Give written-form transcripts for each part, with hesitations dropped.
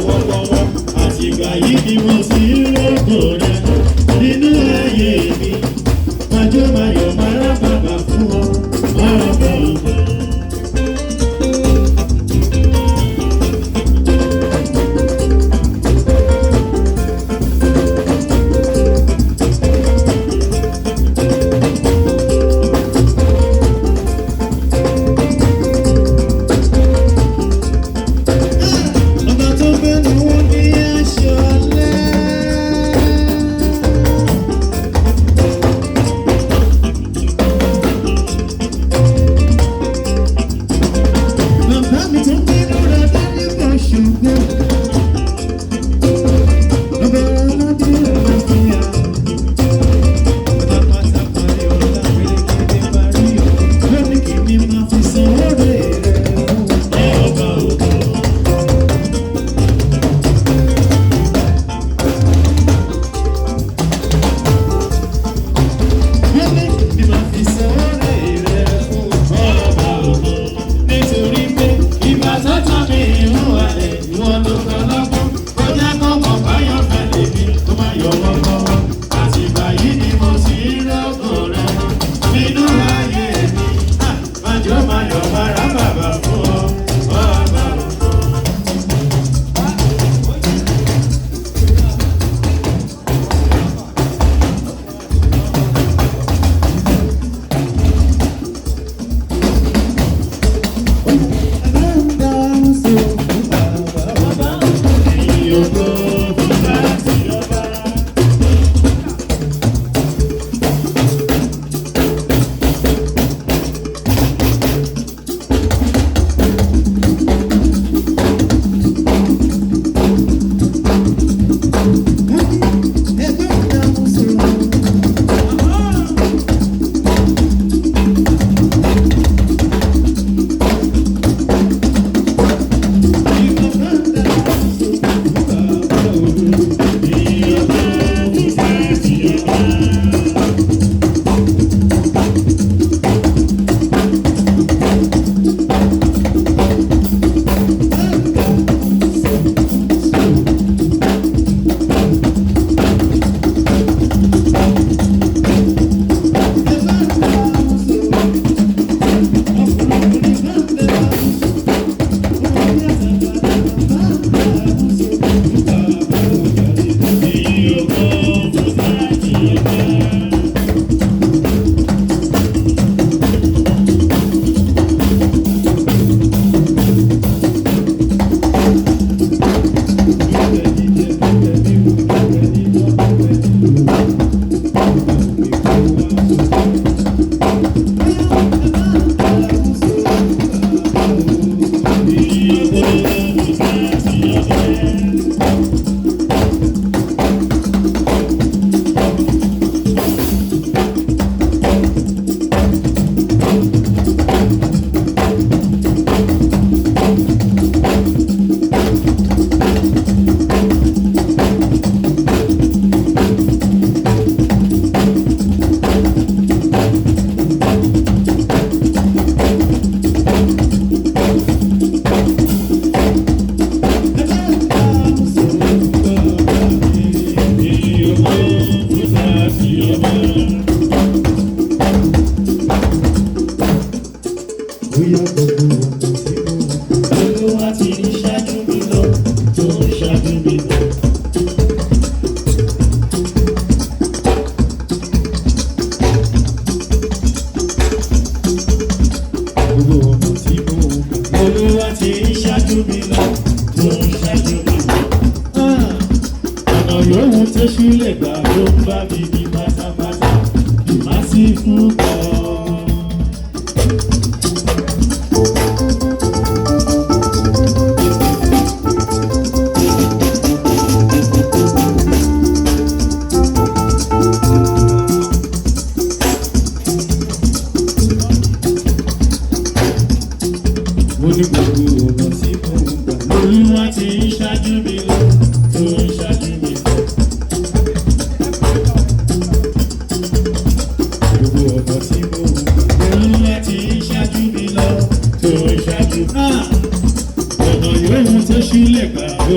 lọ́wọ́lọ́wọ́ àtìgbà yìí ni mo ti rògbò rẹ̀ nínú ayé mi májọ́ máyọ̀ mára bàbà fún ọ máa bọ̀ ọ̀bọ̀.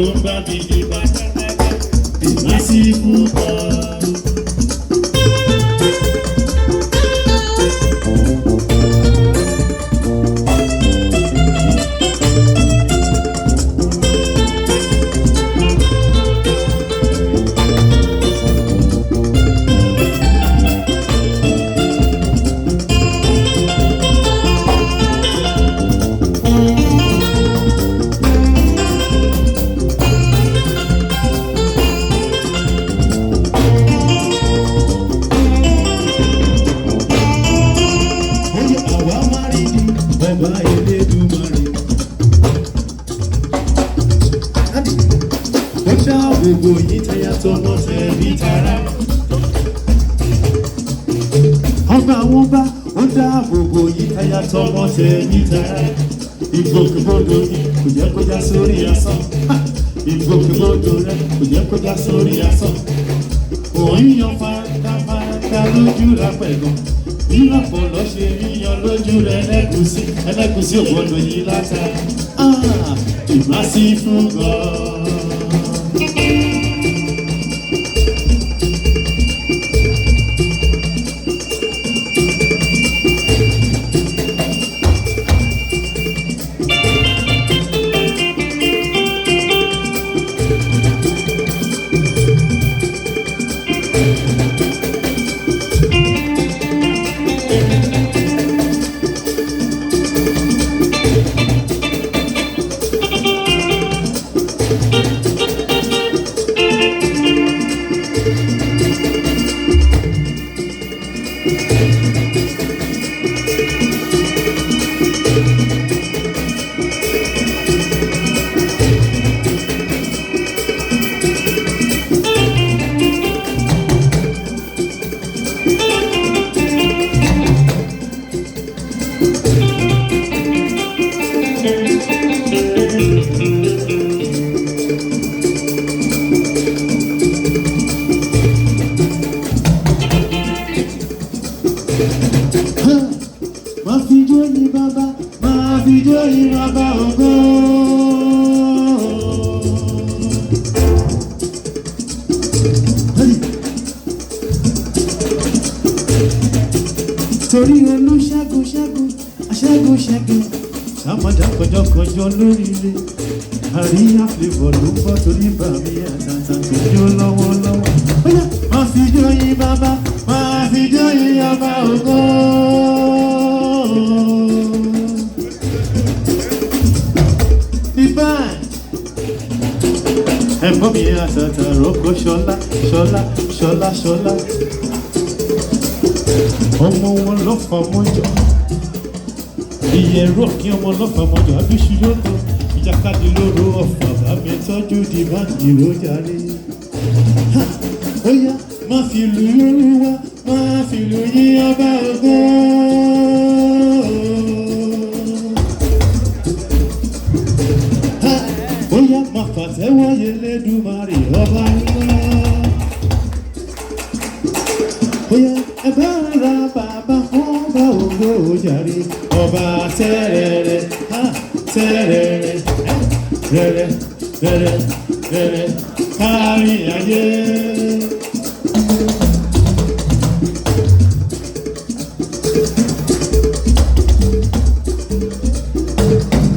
ń bá mi ní bàbá. Merciful God. Gbogbo yìí táyà tọmọ tẹ̀lé tara. Ọba àwọn bá ó dá gbogbo yìí táyà tọmọ tẹ̀lé tara. Ìgbòkègbodò yìí kò jẹ́ kó já sórí asán. Ìgbòkègbodò rẹ̀ kò jẹ́ kó já sórí asán. Òun yan fàdáfàdá lójú ra pẹ̀lú. Ìlọ́pọ̀ lọ́ ṣe yíyan lójú rẹ̀ ẹlẹ́gùsí. Ẹlẹ́gùsí ò gbọdọ̀ yí látà. Merciful God. Torí olùṣègùn aṣẹ́gun ṣàmọ̀dá kọjọkọjọ lóríire Ariya Flavour ló ń bọ̀ torí bá mi àtàtà tó jó lọ́wọ́lọ́wọ́. Bóyá máa fi jó yín bàbá, máa fi jó yín ọba ògo. Bíbá ẹ̀gbọ́n mi àtàtà rọ́kọ̀ ṣọlá. Ọmọ wọn lọ fọmọ jọ ìyẹ̀rọ kí ọmọ lọ fọmọ jọ abíṣu lóko ìjàkadì lóró ọ̀fọ̀ àbámi tọ́jú di báńkì lójàre. Ó yá má fi lù ú wá má fi lù yí ọba ògo. Ó yá má pàtẹ́wọ́ Elédùmarè ọba ńlá. Ó yá ẹ bá ra bàbá ọba ògo jàre ọba tẹ́rẹ̀rẹ̀ tẹ́rẹ̀rẹ̀ rẹ̀rẹ̀ kárí ayé.